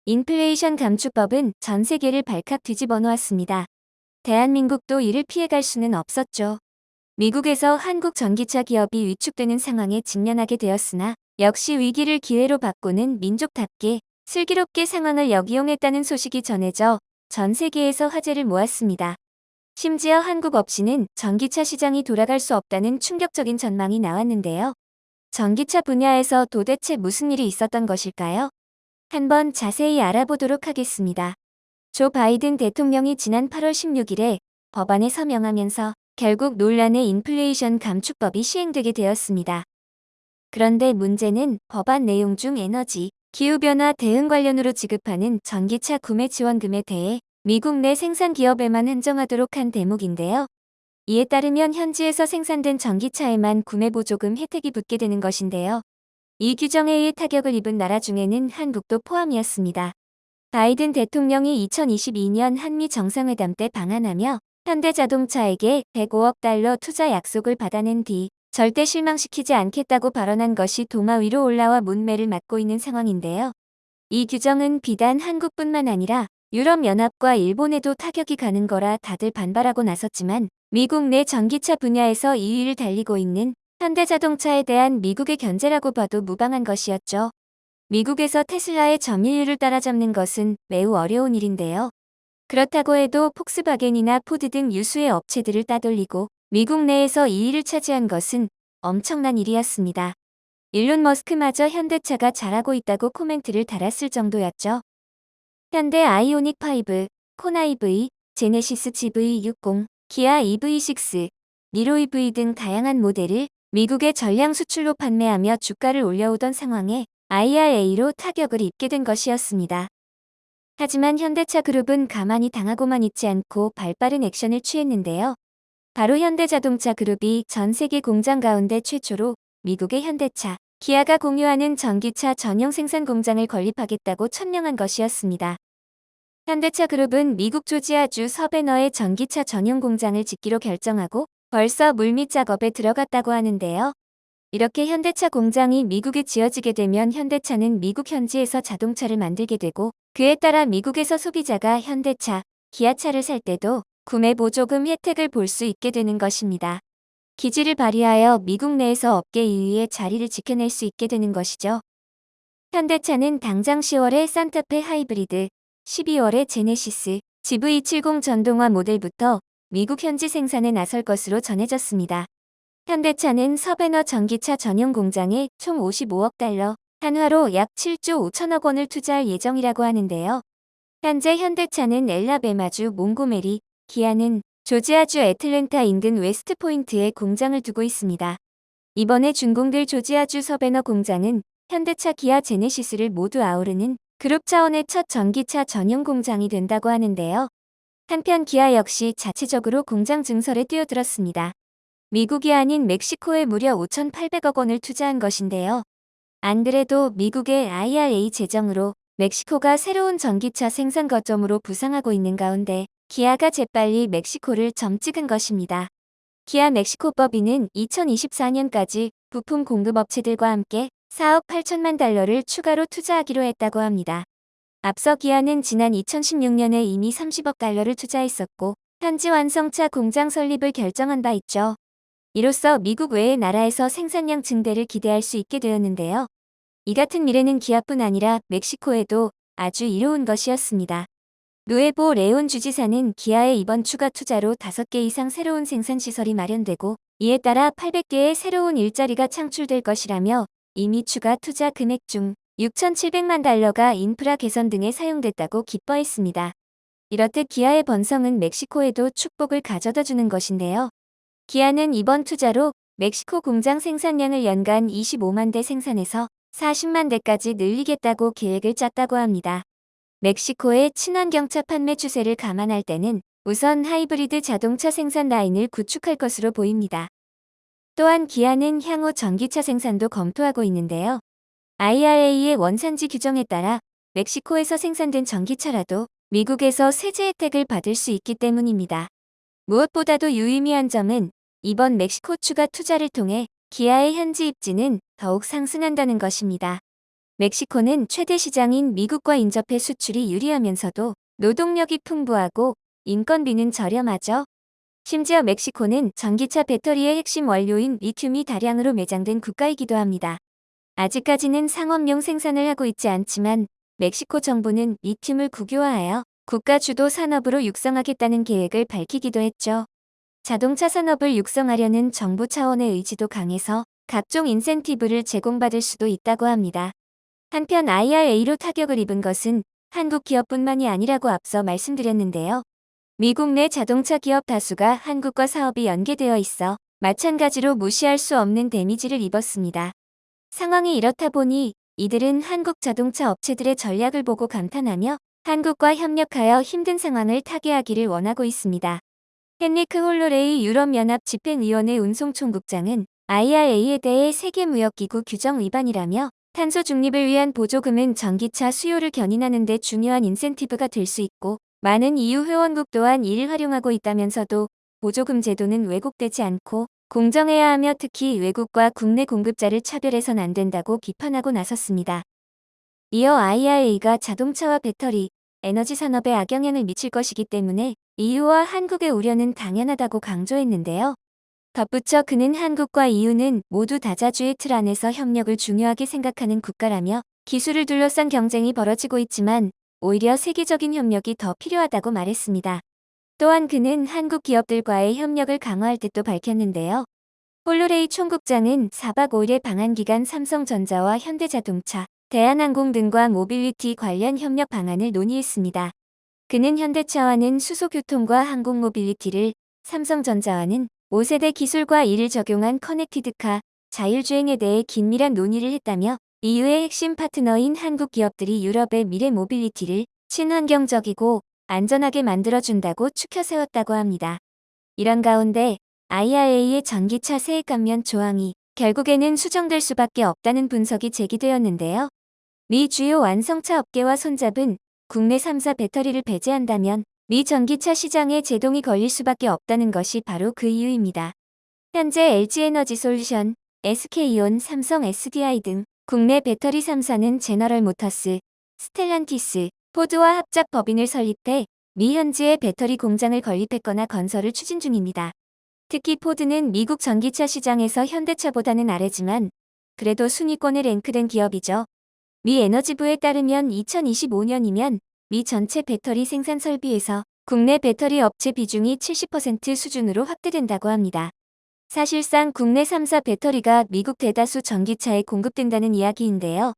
인플레이션 감축법은 전 세계를 발칵 뒤집어 놓았습니다. 대한민국도 이를 피해갈 수는 없었죠. 미국에서 한국 전기차 기업이 위축되는 상황에 직면하게 되었으나 역시 위기를 기회로 바꾸는 민족답게 슬기롭게 상황을 역이용했다는 소식이 전해져 전 세계에서 화제를 모았습니다. 심지어 한국 없이는 전기차 시장이 돌아갈 수 없다는 충격적인 전망이 나왔는데요. 전기차 분야에서 도대체 무슨 일이 있었던 것일까요? 한번 자세히 알아보도록 하겠습니다. 조 바이든 대통령이 지난 8월 16일에 법안에 서명하면서 결국 논란의 인플레이션 감축법이 시행되게 되었습니다. 그런데 문제는 법안 내용 중 에너지, 기후변화 대응 관련으로 지급하는 전기차 구매 지원금에 대해 미국 내 생산 기업에만 한정하도록 한 대목인데요. 이에 따르면 현지에서 생산된 전기차에만 구매 보조금 혜택이 붙게 되는 것인데요. 이 규정에 의해 타격을 입은 나라 중에는 한국도 포함이었습니다. 바이든 대통령이 2022년 한미 정상회담 때 방한하며 현대자동차에게 105억 달러 투자 약속을 받아낸 뒤 절대 실망시키지 않겠다고 발언한 것이 도마 위로 올라와 문매를 맞고 있는 상황인데요. 이 규정은 비단 한국뿐만 아니라 유럽연합과 일본에도 타격이 가는 거라 다들 반발하고 나섰지만 미국 내 전기차 분야에서 2위를 달리고 있는 현대자동차에 대한 미국의 견제라고 봐도 무방한 것이었죠. 미국에서 테슬라의 점유율을 따라잡는 것은 매우 어려운 일인데요. 그렇다고 해도 폭스바겐이나 포드 등 유수의 업체들을 따돌리고 미국 내에서 2위를 차지한 것은 엄청난 일이었습니다. 일론 머스크마저 현대차가 잘하고 있다고 코멘트를 달았을 정도였죠. 현대 아이오닉 5, 코나 EV, 제네시스 GV60, 기아 EV6, 니로 EV 등 다양한 모델을 미국의 전량 수출로 판매하며 주가를 올려오던 상황에 IRA로 타격을 입게 된 것이었습니다. 하지만 현대차 그룹은 가만히 당하고만 있지 않고 발빠른 액션을 취했는데요. 바로 현대자동차 그룹이 전 세계 공장 가운데 최초로 미국의 현대차, 기아가 공유하는 전기차 전용 생산 공장을 건립하겠다고 천명한 것이었습니다. 현대차 그룹은 미국 조지아주 서베너에 전기차 전용 공장을 짓기로 결정하고 벌써 물밑 작업에 들어갔다고 하는데요. 이렇게 현대차 공장이 미국에 지어지게 되면 현대차는 미국 현지에서 자동차를 만들게 되고 그에 따라 미국에서 소비자가 현대차, 기아차를 살 때도 구매 보조금 혜택을 볼 수 있게 되는 것입니다. 기지를 발휘하여 미국 내에서 업계 2위의 자리를 지켜낼 수 있게 되는 것이죠. 현대차는 당장 10월에 산타페 하이브리드, 12월에 제네시스, GV70 전동화 모델부터 미국 현지 생산에 나설 것으로 전해졌습니다. 현대차는 서베너 전기차 전용 공장에 총 55억 달러, 한화로 약 7조 5천억 원을 투자할 예정이라고 하는데요. 현재 현대차는 엘라베마주 몽고메리, 기아는 조지아주 애틀랜타 인근 웨스트포인트에 공장을 두고 있습니다. 이번에 준공될 조지아주 서베너 공장은 현대차 기아 제네시스를 모두 아우르는 그룹 차원의 첫 전기차 전용 공장이 된다고 하는데요. 한편 기아 역시 자체적으로 공장 증설에 뛰어들었습니다. 미국이 아닌 멕시코에 무려 5,800억 원을 투자한 것인데요. 안 그래도 미국의 IRA 제정으로 멕시코가 새로운 전기차 생산 거점으로 부상하고 있는 가운데 기아가 재빨리 멕시코를 점 찍은 것입니다. 기아 멕시코법인은 2024년까지 부품 공급업체들과 함께 4억 8천만 달러를 추가로 투자하기로 했다고 합니다. 앞서 기아는 지난 2016년에 이미 30억 달러를 투자했었고 현지 완성차 공장 설립을 결정한 바 있죠. 이로써 미국 외의 나라에서 생산량 증대를 기대할 수 있게 되었는데요. 이 같은 미래는 기아뿐 아니라 멕시코에도 아주 이로운 것이었습니다. 누에보 레온 주지사는 기아의 이번 추가 투자로 5개 이상 새로운 생산시설이 마련되고 이에 따라 800개의 새로운 일자리가 창출될 것이라며 이미 추가 투자 금액 중 6,700만 달러가 인프라 개선 등에 사용됐다고 기뻐했습니다. 이렇듯 기아의 번성은 멕시코에도 축복을 가져다 주는 것인데요. 기아는 이번 투자로 멕시코 공장 생산량을 연간 25만 대 생산해서 40만 대까지 늘리겠다고 계획을 짰다고 합니다. 멕시코의 친환경차 판매 추세를 감안할 때는 우선 하이브리드 자동차 생산 라인을 구축할 것으로 보입니다. 또한 기아는 향후 전기차 생산도 검토하고 있는데요. IRA의 원산지 규정에 따라 멕시코에서 생산된 전기차라도 미국에서 세제 혜택을 받을 수 있기 때문입니다. 무엇보다도 유의미한 점은 이번 멕시코 추가 투자를 통해 기아의 현지 입지는 더욱 상승한다는 것입니다. 멕시코는 최대 시장인 미국과 인접해 수출이 유리하면서도 노동력이 풍부하고 인건비는 저렴하죠. 심지어 멕시코는 전기차 배터리의 핵심 원료인 리튬이 다량으로 매장된 국가이기도 합니다. 아직까지는 상업용 생산을 하고 있지 않지만 멕시코 정부는 리튬을 국유화하여 국가 주도 산업으로 육성하겠다는 계획을 밝히기도 했죠. 자동차 산업을 육성하려는 정부 차원의 의지도 강해서 각종 인센티브를 제공받을 수도 있다고 합니다. 한편 IRA로 타격을 입은 것은 한국 기업뿐만이 아니라고 앞서 말씀드렸는데요. 미국 내 자동차 기업 다수가 한국과 사업이 연계되어 있어 마찬가지로 무시할 수 없는 데미지를 입었습니다. 상황이 이렇다 보니 이들은 한국 자동차 업체들의 전략을 보고 감탄하며 한국과 협력하여 힘든 상황을 타개하기를 원하고 있습니다. 헨리크 홀로레이 유럽연합 집행위원회 운송총국장은 IRA에 대해 세계무역기구 규정 위반이라며 탄소 중립을 위한 보조금은 전기차 수요를 견인하는 데 중요한 인센티브가 될 수 있고 많은 EU 회원국 또한 이를 활용하고 있다면서도 보조금 제도는 왜곡되지 않고 공정해야 하며 특히 외국과 국내 공급자를 차별해선 안 된다고 비판하고 나섰습니다. 이어 IRA가 자동차와 배터리, 에너지 산업에 악영향을 미칠 것이기 때문에 EU와 한국의 우려는 당연하다고 강조했는데요. 덧붙여 그는 한국과 EU는 모두 다자주의 틀 안에서 협력을 중요하게 생각하는 국가라며 기술을 둘러싼 경쟁이 벌어지고 있지만 오히려 세계적인 협력이 더 필요하다고 말했습니다. 또한 그는 한국 기업들과의 협력을 강화할 뜻도 밝혔는데요. 홀로레이 총국장은 4박 5일의 방한 기간 삼성전자와 현대자동차, 대한항공 등과 모빌리티 관련 협력 방안을 논의했습니다. 그는 현대차와는 수소교통과 항공 모빌리티를, 삼성전자와는 5세대 기술과 이를 적용한 커넥티드카, 자율주행에 대해 긴밀한 논의를 했다며 EU의 핵심 파트너인 한국 기업들이 유럽의 미래 모빌리티를 친환경적이고 안전하게 만들어준다고 추켜 세웠다고 합니다. 이런 가운데 IRA의 전기차 세액 감면 조항이 결국에는 수정될 수밖에 없다는 분석이 제기되었는데요. 미 주요 완성차 업계와 손잡은 국내 3사 배터리를 배제한다면 미 전기차 시장에 제동이 걸릴 수밖에 없다는 것이 바로 그 이유입니다. 현재 LG에너지솔루션, SK온, 삼성 SDI 등 국내 배터리 3사는 제너럴모터스, 스텔란티스, 포드와 합작 법인을 설립해 미 현지에 배터리 공장을 건립했거나 건설을 추진 중입니다. 특히 포드는 미국 전기차 시장에서 현대차보다는 아래지만 그래도 순위권에 랭크된 기업이죠. 미 에너지부에 따르면 2025년이면 미 전체 배터리 생산 설비에서 국내 배터리 업체 비중이 70% 수준으로 확대된다고 합니다. 사실상 국내 3사 배터리가 미국 대다수 전기차에 공급된다는 이야기인데요.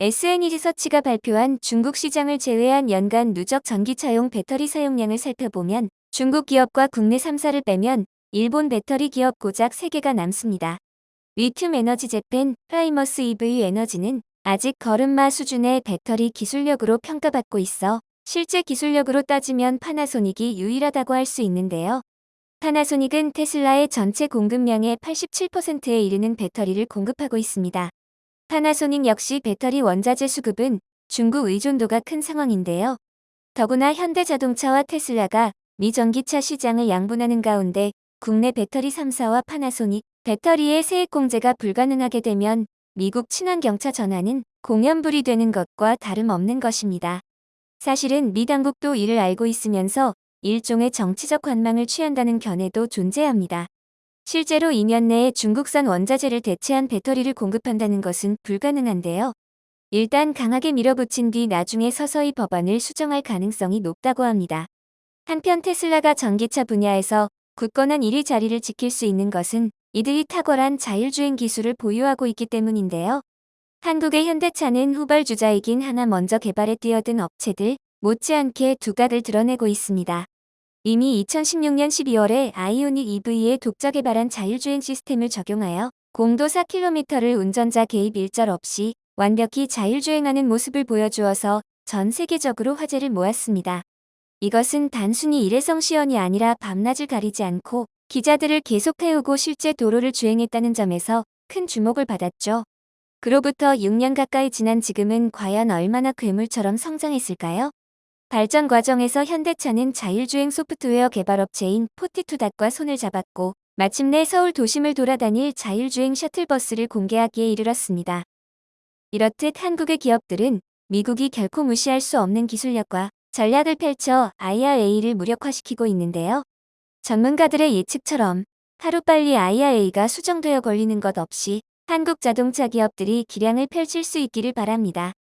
SNE리서치가 발표한 중국 시장을 제외한 연간 누적 전기차용 배터리 사용량을 살펴보면 중국 기업과 국내 3사를 빼면 일본 배터리 기업 고작 3개가 남습니다. 리튬 에너지 재팬, 프라이머스 EV 에너지는 아직 걸음마 수준의 배터리 기술력으로 평가받고 있어 실제 기술력으로 따지면 파나소닉이 유일하다고 할 수 있는데요. 파나소닉은 테슬라의 전체 공급량의 87%에 이르는 배터리를 공급하고 있습니다. 파나소닉 역시 배터리 원자재 수급은 중국 의존도가 큰 상황인데요. 더구나 현대자동차와 테슬라가 미 전기차 시장을 양분하는 가운데 국내 배터리 3사와 파나소닉, 배터리의 세액 공제가 불가능하게 되면 미국 친환경차 전환은 공연불이 되는 것과 다름없는 것입니다. 사실은 미 당국도 이를 알고 있으면서 일종의 정치적 관망을 취한다는 견해도 존재합니다. 실제로 2년 내에 중국산 원자재를 대체한 배터리를 공급한다는 것은 불가능한데요. 일단 강하게 밀어붙인 뒤 나중에 서서히 법안을 수정할 가능성이 높다고 합니다. 한편 테슬라가 전기차 분야에서 굳건한 1위 자리를 지킬 수 있는 것은 이들이 탁월한 자율주행 기술을 보유하고 있기 때문인데요. 한국의 현대차는 후발주자이긴 하나 먼저 개발에 뛰어든 업체들 못지않게 두각을 드러내고 있습니다. 이미 2016년 12월에 아이오닉 EV에 독자 개발한 자율주행 시스템을 적용하여 공도 4km를 운전자 개입 일절 없이 완벽히 자율주행하는 모습을 보여주어서 전 세계적으로 화제를 모았습니다. 이것은 단순히 일회성 시연이 아니라 밤낮을 가리지 않고 기자들을 계속 태우고 실제 도로를 주행했다는 점에서 큰 주목을 받았죠. 그로부터 6년 가까이 지난 지금은 과연 얼마나 괴물처럼 성장했을까요? 발전 과정에서 현대차는 자율주행 소프트웨어 개발업체인 포티투닷과 손을 잡았고 마침내 서울 도심을 돌아다닐 자율주행 셔틀버스를 공개하기에 이르렀습니다. 이렇듯 한국의 기업들은 미국이 결코 무시할 수 없는 기술력과 전략을 펼쳐 IRA를 무력화시키고 있는데요. 전문가들의 예측처럼 하루빨리 IRA가 수정되어 걸리는 것 없이 한국 자동차 기업들이 기량을 펼칠 수 있기를 바랍니다.